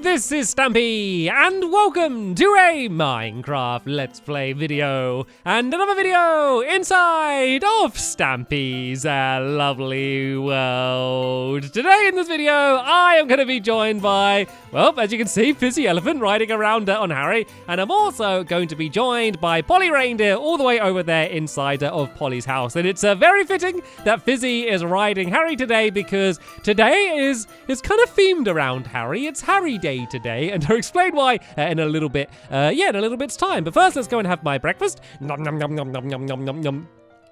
this is Stampy, and welcome to a Minecraft Let's Play video, and another video inside of Stampy's lovely world. Today in this video, I am going to be joined by, well, as you can see, Fizzy Elephant riding around on Harry, and I'm also going to be joined by Polly Reindeer all the way over there inside of Polly's house, and it's very fitting that Fizzy is riding Harry today because today is kind of themed around Harry. It's Harry Day today, and I'll explain why in a little bit. In a little bit's time. But first, let's go and have my breakfast. Nom nom nom nom nom nom nom nom nom.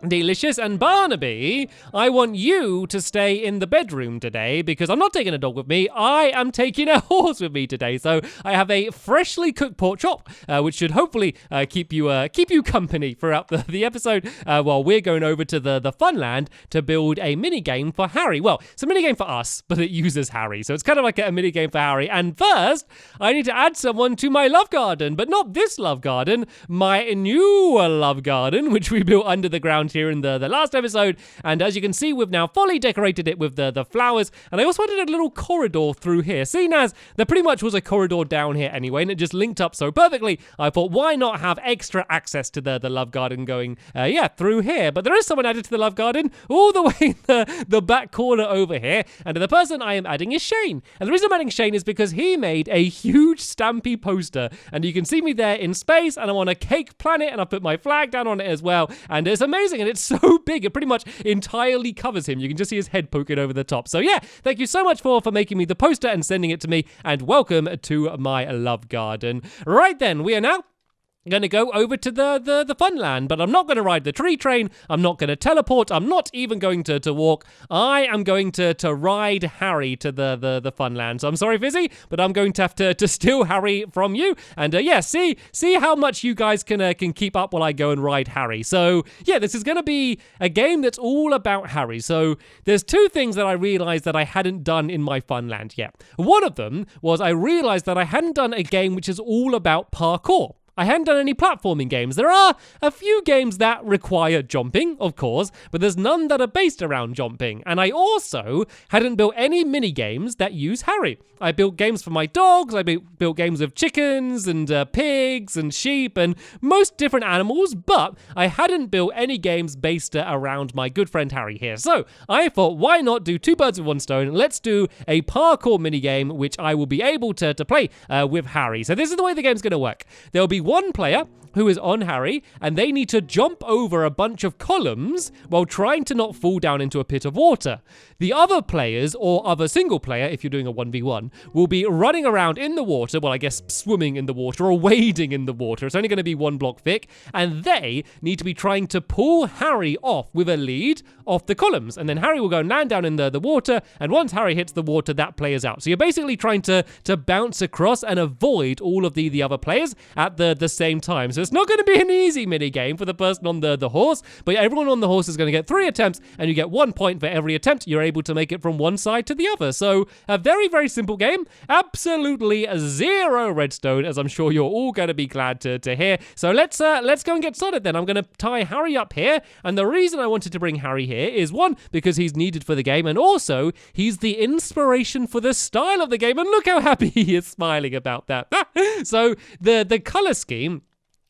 Delicious. And Barnaby, I want you to stay in the bedroom today because I'm not taking a dog with me. I am taking a horse with me today. So I have a freshly cooked pork chop, which should hopefully keep you company throughout the episode while we're going over to the Funland to build a mini game for Harry. Well, it's a mini game for us, but it uses Harry, so it's kind of like a mini game for Harry. And first, I need to add someone to my love garden, but not this love garden, my new love garden, which we built under the ground here in the last episode. And as you can see, we've now fully decorated it with the flowers, and I also added a little corridor through here. Seeing as there pretty much was a corridor down here anyway, and it just linked up so perfectly, I thought, why not have extra access to the love garden going through here. But there is someone added to the love garden all the way in the back corner over here, and the person I am adding is Shane. And the reason I'm adding Shane is because he made a huge Stampy poster, and you can see me there in space, and I'm on a cake planet, and I put my flag down on it as well, and it's amazing, and it's so big, it pretty much entirely covers him. You can just see his head poking over the top. So yeah, thank you so much for making me the poster and sending it to me, and welcome to my love garden. Right then, we are now going to go over to the Funland, but I'm not going to ride the tree train. I'm not going to teleport. I'm not even going to walk. I am going to ride Harry to the Funland. So I'm sorry, Fizzy, but I'm going to have to steal Harry from you. And see how much you guys can keep up while I go and ride Harry. So yeah, this is going to be a game that's all about Harry. So there's two things that I realized that I hadn't done in my Funland yet. One of them was I realized that I hadn't done a game which is all about parkour. I hadn't done any platforming games. There are a few games that require jumping, of course, but there's none that are based around jumping. And I also hadn't built any mini games that use Harry. I built games for my dogs, I built games of chickens and pigs and sheep and most different animals, but I hadn't built any games based around my good friend Harry here. So I thought, why not do two birds with one stone? Let's do a parkour mini game, which I will be able to play with Harry. So this is the way the game's going to work. There'll be one player who is on Harry, and they need to jump over a bunch of columns while trying to not fall down into a pit of water. The other players, or other single player, if you're doing a 1v1, will be running around in the water, well, I guess swimming in the water or wading in the water. It's only going to be one block thick, and they need to be trying to pull Harry off with a lead off the columns, and then Harry will go and land down in the water, and once Harry hits the water, that player's out. So you're basically trying to bounce across and avoid all of the other players at the same time. So it's not going to be an easy mini game for the person on the horse, but everyone on the horse is going to get 3 attempts, and you get 1 point for every attempt you're able to make it from one side to the other. So a very, very simple game. Absolutely 0 redstone, as I'm sure you're all going to be glad to hear. So let's go and get started then. I'm going to tie Harry up here, and the reason I wanted to bring Harry here is, one, because he's needed for the game, and also he's the inspiration for the style of the game, and look how happy he is smiling about that. So the color scheme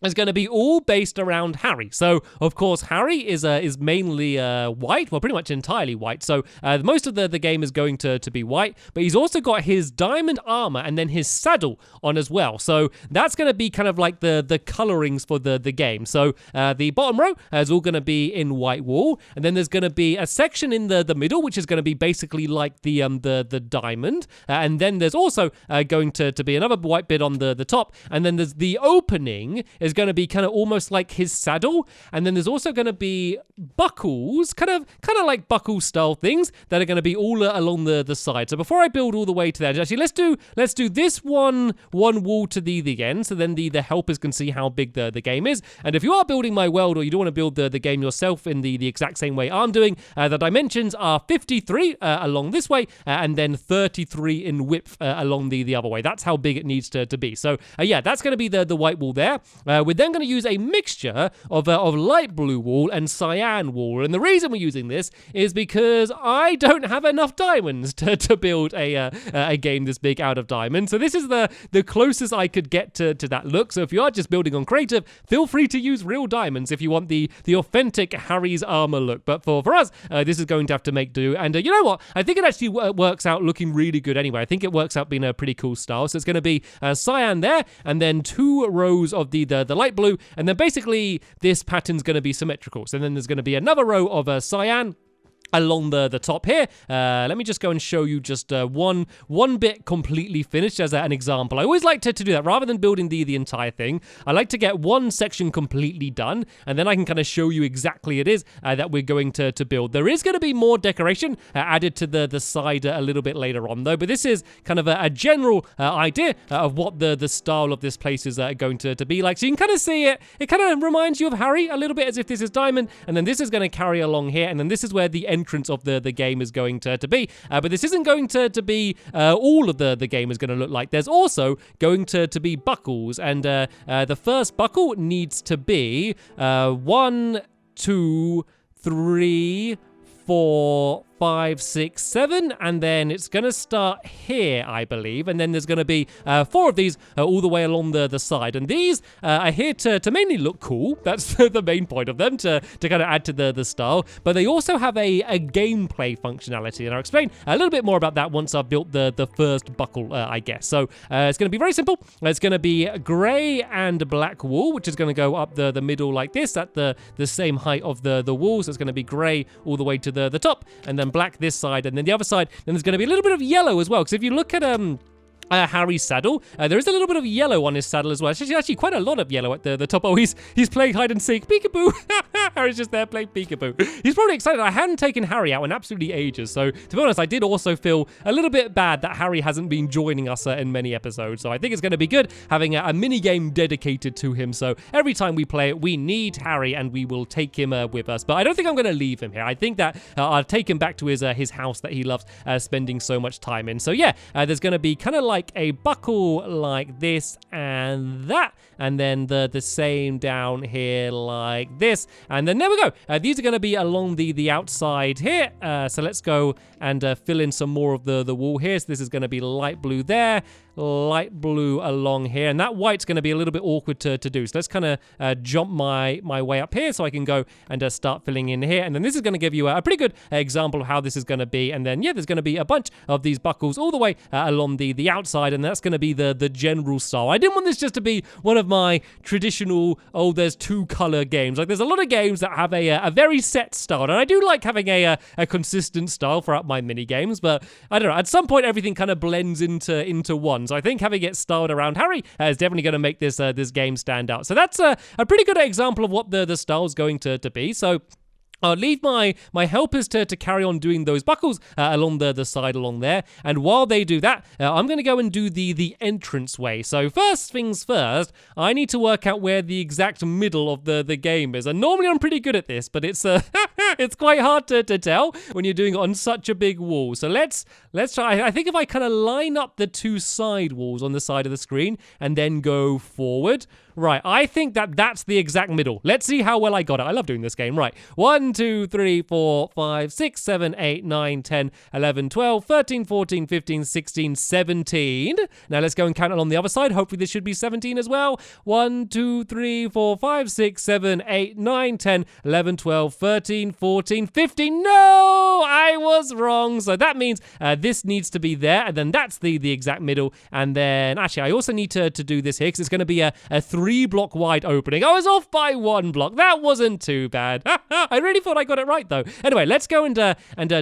is going to be all based around Harry. So, of course, Harry is mainly white, well, pretty much entirely white. So, most of the game is going to be white, but he's also got his diamond armor and then his saddle on as well. So, that's going to be kind of like the colorings for the game. So, the bottom row is all going to be in white wool, and then there's going to be a section in the middle, which is going to be basically like the diamond, and then there's also going to be another white bit on the top, and then there's the opening is going to be kind of almost like his saddle, and then there's also going to be buckles, kind of like buckle style things that are going to be all along the side. So before I build all the way to that, actually let's do this one wall to the end, so then the helpers can see how big the game is. And if you are building my world, or you don't want to build the game yourself in the exact same way I'm doing, the dimensions are 53 along this way, and then 33 in width along the other way. That's how big it needs to be. So yeah, that's going to be the white wall there. we're then going to use a mixture of light blue wool and cyan wool. And the reason we're using this is because I don't have enough diamonds to build a game this big out of diamonds. So this is the closest I could get to that look. So if you are just building on creative, feel free to use real diamonds if you want the authentic Harry's armor look. But for us, this is going to have to make do. And you know what? I think it actually works out looking really good anyway. I think it works out being a pretty cool style. So it's going to be cyan there, and then 2 rows of the light blue, and then basically this pattern's going to be symmetrical. So then there's going to be another row of cyan along the top here. Let me just go and show you just one bit completely finished as an example. I always like to do that rather than building the entire thing. I like to get one section completely done, and then I can kind of show you exactly it is that we're going to build. There is going to be more decoration added to the side a little bit later on though, but this is kind of a general idea of what the style of this place is going to be like. So you can kind of see it. It kind of reminds you of Harry a little bit, as if this is diamond, and then this is going to carry along here, and then this is where the entrance of the game is going to be. But this isn't going to be all of the game is going to look like. There's also going to be buckles, and the first buckle needs to be 1, 2, 3, 4, 5, 6, 7, and then it's going to start here, I believe, and then there's going to be 4 of these all the way along the side, and these are here to mainly look cool. That's the main point of them, to kind of add to the style, but they also have a gameplay functionality, and I'll explain a little bit more about that once I've built the first buckle, I guess. So it's going to be very simple. It's going to be grey and black wool, which is going to go up the middle like this at the same height of the wall, so it's going to be grey all the way to the top, and then black this side, and then the other side, then there's going to be a little bit of yellow as well, because if you look at Harry's saddle, there is a little bit of yellow on his saddle as well. It's actually quite a lot of yellow at the top. Oh, he's playing hide and seek. Peekaboo. Harry's just there playing peekaboo. He's probably excited. I hadn't taken Harry out in absolutely ages, so to be honest, I did also feel a little bit bad that Harry hasn't been joining us in many episodes. So I think it's going to be good having a mini game dedicated to him. So every time we play it, we need Harry, and we will take him with us. But I don't think I'm going to leave him here. I think that I'll take him back to his house that he loves spending so much time in. So yeah, there's going to be kind of like a buckle like this and that, and then the same down here like this, and then there we go. These are going to be along the outside here. So let's go and fill in some more of the wool here. So this is going to be light blue there, light blue along here, and that white's going to be a little bit awkward to do. So let's kind of jump my way up here so I can go and start filling in here, and then this is going to give you a pretty good example of how this is going to be. And then yeah, there's going to be a bunch of these buckles all the way along the outside, and that's going to be the general style. I didn't want this just to be one of my traditional, oh, there's 2 color games. Like, there's a lot of games that have a very set style, and I do like having a consistent style throughout my mini games, but I don't know, at some point everything kind of blends into one. So I think having it styled around Harry is definitely going to make this game stand out. So that's a pretty good example of what the style is going to be. So I'll leave my helpers to carry on doing those buckles along the side along there, and while they do that, I'm going to go and do the entrance way. So first things first, I need to work out where the exact middle of the game is, and normally I'm pretty good at this, but it's it's quite hard to tell when you're doing it on such a big wall. So let's try. I think if I kind of line up the 2 side walls on the side of the screen and then go forward. Right, I think that's the exact middle. Let's see how well I got it. I love doing this game. Right, 1, 2, 3, 4, 5, 6, 7, 8, 9, 10, 11, 12, 13, 14, 15, 16, 17. Now let's go and count it on the other side. Hopefully this should be 17 as well. 1, 2, 3, 4, 5, 6, 7, 8, 9, 10, 11, 12, 13, 14, 15. No, I was wrong. So that means this needs to be there, and then that's the exact middle. And then actually I also need to do this here, because it's going to be a 3-block wide opening. I was off by 1 block. That wasn't too bad. I really thought I got it right though. Anyway, let's go and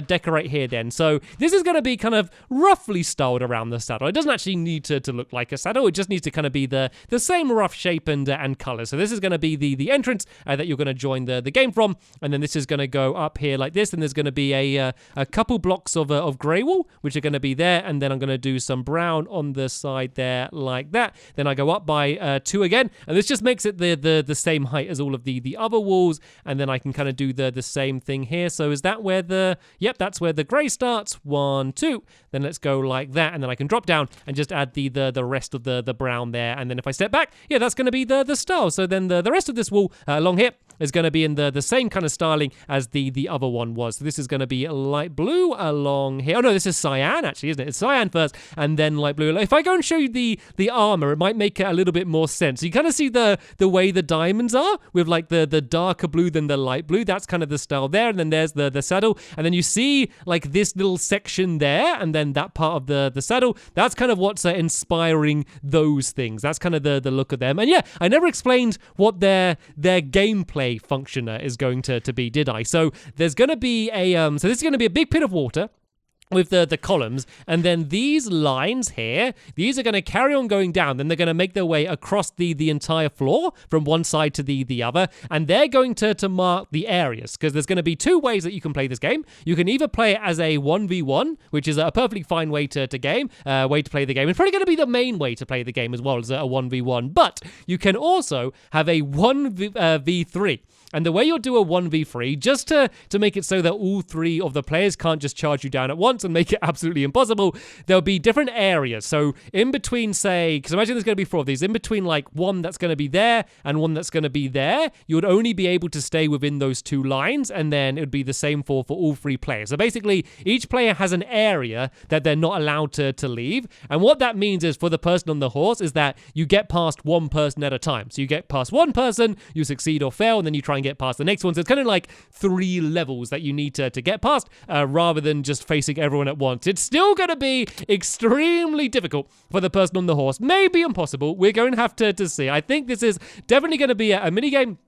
decorate here then. So this is going to be kind of roughly styled around the saddle. It doesn't actually need to look like a saddle. It just needs to kind of be the same rough shape and color. So this is going to be the entrance that you're going to join the game from, and then this is going to go up here like this, and there's going to be a couple blocks of grey wool, which are going to be there, and then I'm going to do some brown on the side there like that. Then I go up by 2 again, again. And this just makes it the same height as all of the other walls. And then I can kind of do the same thing here. So is that where yep, that's where the gray starts. 1, 2. Then let's go like that. And then I can drop down and just add the rest of the brown there. And then if I step back, yeah, that's going to be the style. So then the rest of this wall along here is going to be in the same kind of styling as the other one was. So this is going to be light blue along here. Oh no, this is cyan actually, isn't it? It's cyan first and then light blue. If I go and show you the armor, it might make it a little bit more sense. So you kind of see the way the diamonds are with like the darker blue than the light blue. That's kind of the style there. And then there's the saddle. And then you see like this little section there and then that part of the saddle. That's kind of what's inspiring those things. That's kind of the look of them. And yeah, I never explained what their gameplay function is going to be, did I? So there's going to be so this is going to be a big pit of water with the columns, and then these lines here, these are going to carry on going down, then they're going to make their way across the entire floor from one side to the other, and they're going to mark the areas, because there's going to be two ways that you can play this game. You can either play it as a 1v1, which is a perfectly fine way to play the game. It's probably going to be the main way to play the game as well as a 1v1, but you can also have a 1v3. And the way you'll do a 1v3, just to make it so that all three of the players can't just charge you down at once and make it absolutely impossible, there'll be different areas. So in between, say, because imagine there's going to be 4 of these, in between like one that's going to be there and one that's going to be there, you would only be able to stay within those 2 lines, and then it would be the same for all 3 players. So basically, each player has an area that they're not allowed to leave. And what that means is for the person on the horse is that you get past one person at a time. So you get past one person, you succeed or fail, and then you try and get past the next one. So it's kind of like 3 levels that you need to get past rather than just facing everyone at once. It's still going to be extremely difficult for the person on the horse. Maybe impossible. We're going to have to see. I think this is definitely going to be a mini game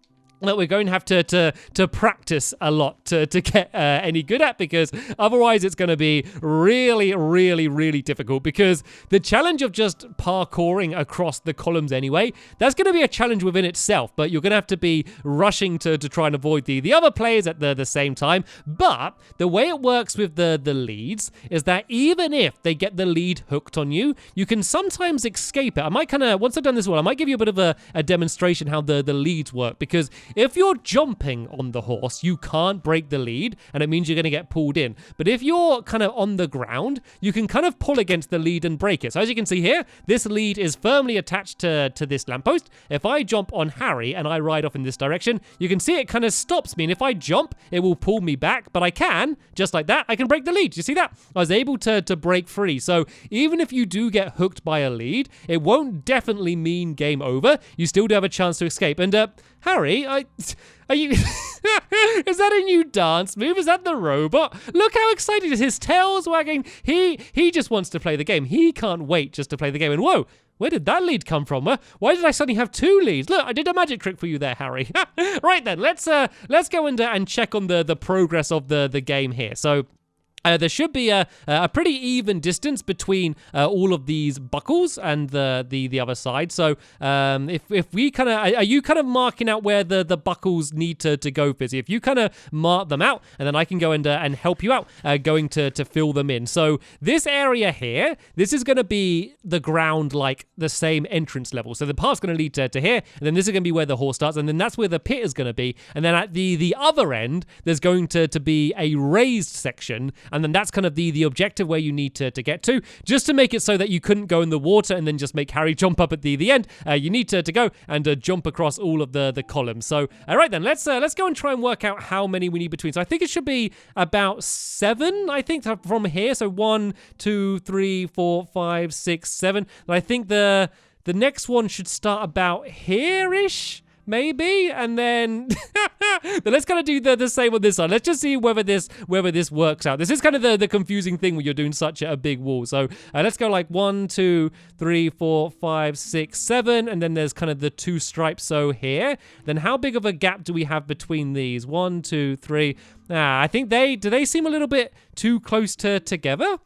that we're going to have to practice a lot to get any good at, because otherwise it's going to be really, really, really difficult, because the challenge of just parkouring across the columns anyway, that's going to be a challenge within itself, but you're going to have to be rushing to try and avoid the other players at the same time. But the way it works with the leads is that even if they get the lead hooked on you, you can sometimes escape it. I might kind of, once I've done this one, I might give you a bit of a demonstration how the leads work, because if you're jumping on the horse, you can't break the lead, and it means you're going to get pulled in. But if you're kind of on the ground, you can kind of pull against the lead and break it. So as you can see here, this lead is firmly attached to this lamppost. If I jump on Harry and I ride off in this direction, you can see it kind of stops me. And if I jump, it will pull me back. But I can, just like that, I can break the lead. You see that? I was able to break free. So even if you do get hooked by a lead, it won't definitely mean game over. You still do have a chance to escape. And Harry, are you... Is that a new dance move? Is that the robot? Look how excited he is. His tail's wagging. He just wants to play the game. He can't wait just to play the game. And whoa, where did that lead come from? Why did I suddenly have 2 leads? Look, I did a magic trick for you there, Harry. Right then, let's go and check on the progress of the game here. So there should be a pretty even distance between all of these buckles and the other side. So if we kind of, are you kind of marking out where the buckles need to go, Fizzy? If you kind of mark them out, and then I can go and help you out going to fill them in. So this area here, this is going to be the ground, like the same entrance level. So the path's going to lead to here, and then this is going to be where the horse starts, and then that's where the pit is going to be. And then at the other end, there's going to be a raised section, and then that's kind of the objective where you need to get to, just to make it so that you couldn't go in the water and then just make Harry jump up at the end. You need to go and jump across all of the columns. So all right then, let's go and try and work out how many we need between. So I think it should be about 7, I think, from here. So 1, 2, 3, 4, 5, 6, 7. And I think the next one should start about here-ish, maybe, and then then let's kind of do the same on this side. Let's just see whether this works out. This is kind of the confusing thing when you're doing such a big wall. So let's go like 1, 2, 3, 4, 5, 6, 7, and then there's kind of the 2 stripes. So here, then how big of a gap do we have between these? 1, 2, 3. I think do they seem a little bit too close together?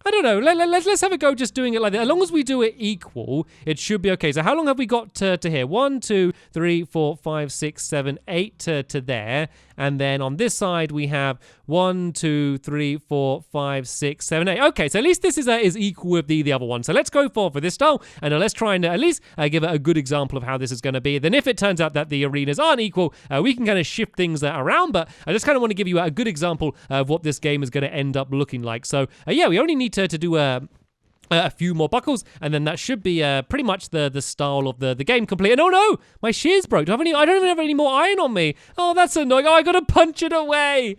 I don't know. Let's have a go just doing it like that. As long as we do it equal, it should be okay. So how long have we got to here? 1, 2, 3, 4, 5, 6, 7, 8 to there. And then on this side, we have 1, 2, 3, 4, 5, 6, 7, 8. Okay, so at least this is equal with the other one. So let's go for this style, and let's try and at least give it a good example of how this is going to be. Then if it turns out that the arenas aren't equal, we can kind of shift things around, but I just kind of want to give you a good example of what this game is going to end up looking like. So yeah, we only need to do a few more buckles, and then that should be pretty much the style of the game complete. And oh no, my shears broke. I don't even have any more iron on me. Oh, that's annoying. Oh, I gotta punch it away.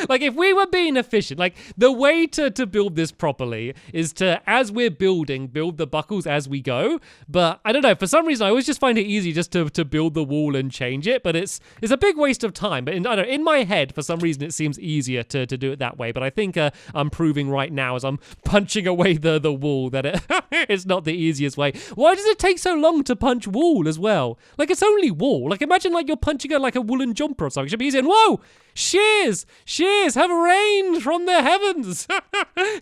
Like, if we were being efficient, like, the way to build this properly is to, as we're building, build the buckles as we go. But I don't know, for some reason, I always just find it easy just to build the wall and change it. But it's a big waste of time. But I don't know, in my head, for some reason, it seems easier to do it that way. But I think I'm proving right now as I'm punching away the wall that it's not the easiest way. Why does it take so long to punch wool as well? Like, it's only wool. Like, imagine like you're punching like a woolen jumper or something. It should be easy. And whoa! Shears have rained from the heavens.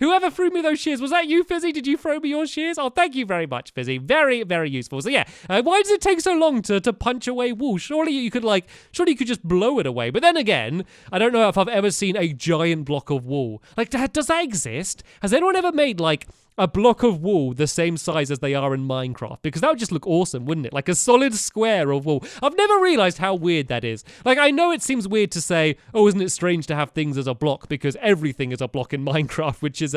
Whoever threw me those shears, was that you, Fizzy? Did you throw me your shears? Oh, thank you very much, Fizzy. Very, very useful. So yeah, why does it take so long to punch away wool? Surely you could just blow it away. But then again, I don't know if I've ever seen a giant block of wool. Like, does that exist? Has anyone ever made like a block of wool the same size as they are in Minecraft? Because that would just look awesome, wouldn't it? Like a solid square of wool. I've never realized how weird that is. Like, I know it seems weird to say, oh, isn't it strange to have things as a block, because everything is a block in Minecraft, which is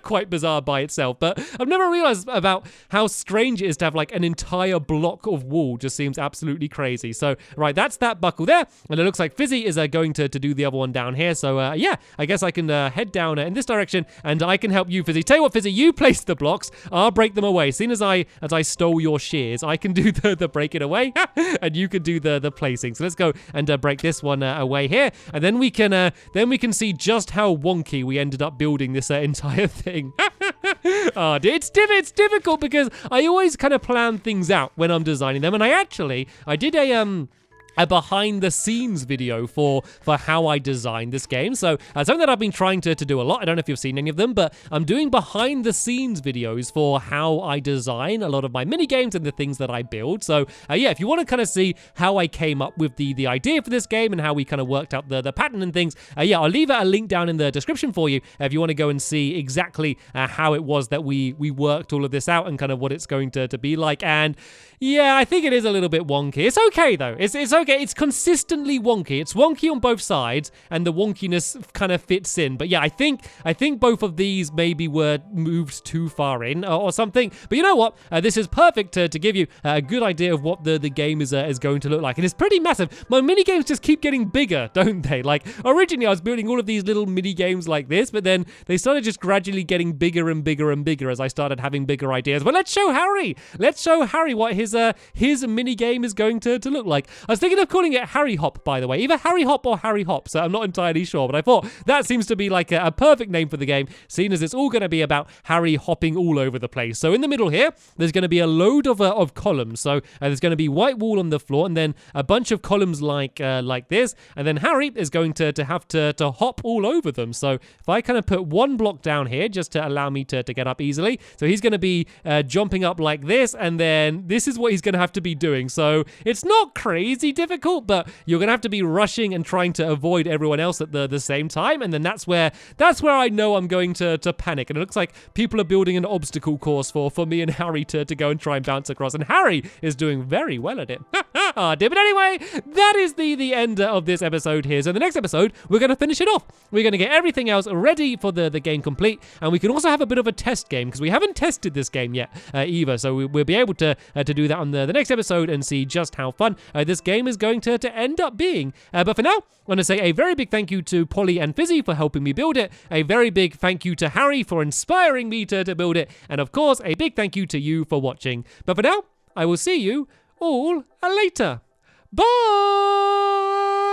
quite bizarre by itself. But I've never realized about how strange it is to have like an entire block of wool. Just seems absolutely crazy. So, right, that's that buckle there. And it looks like Fizzy is going to do the other one down here. So, yeah, I guess I can head down in this direction, and I can help you, Fizzy. Tell you what, Fizzy, you place the blocks, I'll break them away. Seeing as I stole your shears, I can do the breaking away, and you can do the placing. So let's go and break this one away here, and then we can see just how wonky we ended up building this entire thing. Oh, it's difficult because I always kind of plan things out when I'm designing them, and I did a behind the scenes video for how I designed this game. So something that I've been trying to do a lot. I don't know if you've seen any of them, but I'm doing behind the scenes videos for how I design a lot of my mini games and the things that I build. So yeah, if you want to kind of see how I came up with the idea for this game and how we kind of worked out the pattern and things, yeah, I'll leave a link down in the description for you if you want to go and see exactly how it was that we worked all of this out and kind of what it's going to be like. And yeah, I think it is a little bit wonky. It's okay though. It's okay. It's consistently wonky. It's wonky on both sides, and the wonkiness kind of fits in. But yeah, I think both of these maybe were moved too far in or something. But you know what? This is perfect to give you a good idea of what the game is going to look like. And it's pretty massive. My mini games just keep getting bigger, don't they? Like, originally I was building all of these little mini games like this, but then they started just gradually getting bigger and bigger and bigger as I started having bigger ideas. But let's show Harry. Let's show Harry what his mini game is going to look like. I was thinking of calling it Harry Hop, by the way. Either Harry Hop or Harry Hop, so I'm not entirely sure, but I thought that seems to be like a perfect name for the game, seeing as it's all going to be about Harry hopping all over the place. So in the middle here, there's going to be a load of columns. So there's going to be white wool on the floor, and then a bunch of columns like this, and then Harry is going to have to hop all over them. So if I kind of put one block down here just to allow me to get up easily, so he's going to be jumping up like this, and then this is what he's going to have to be doing. So it's not crazy difficult, but you're gonna have to be rushing and trying to avoid everyone else at the same time, and then that's where I know I'm going to panic. And it looks like people are building an obstacle course for me and Harry to go and try and bounce across, and Harry is doing very well at it. But anyway, that is the end of this episode here. So the next episode, we're gonna finish it off. We're gonna get everything else ready for the game complete, and we can also have a bit of a test game because we haven't tested this game yet either. So we'll be able to do that on the next episode and see just how fun this game is going to end up being. But for now, I want to say a very big thank you to Polly and Fizzy for helping me build it. A very big thank you to Harry for inspiring me to build it. And of course, a big thank you to you for watching. But for now, I will see you all later. Bye!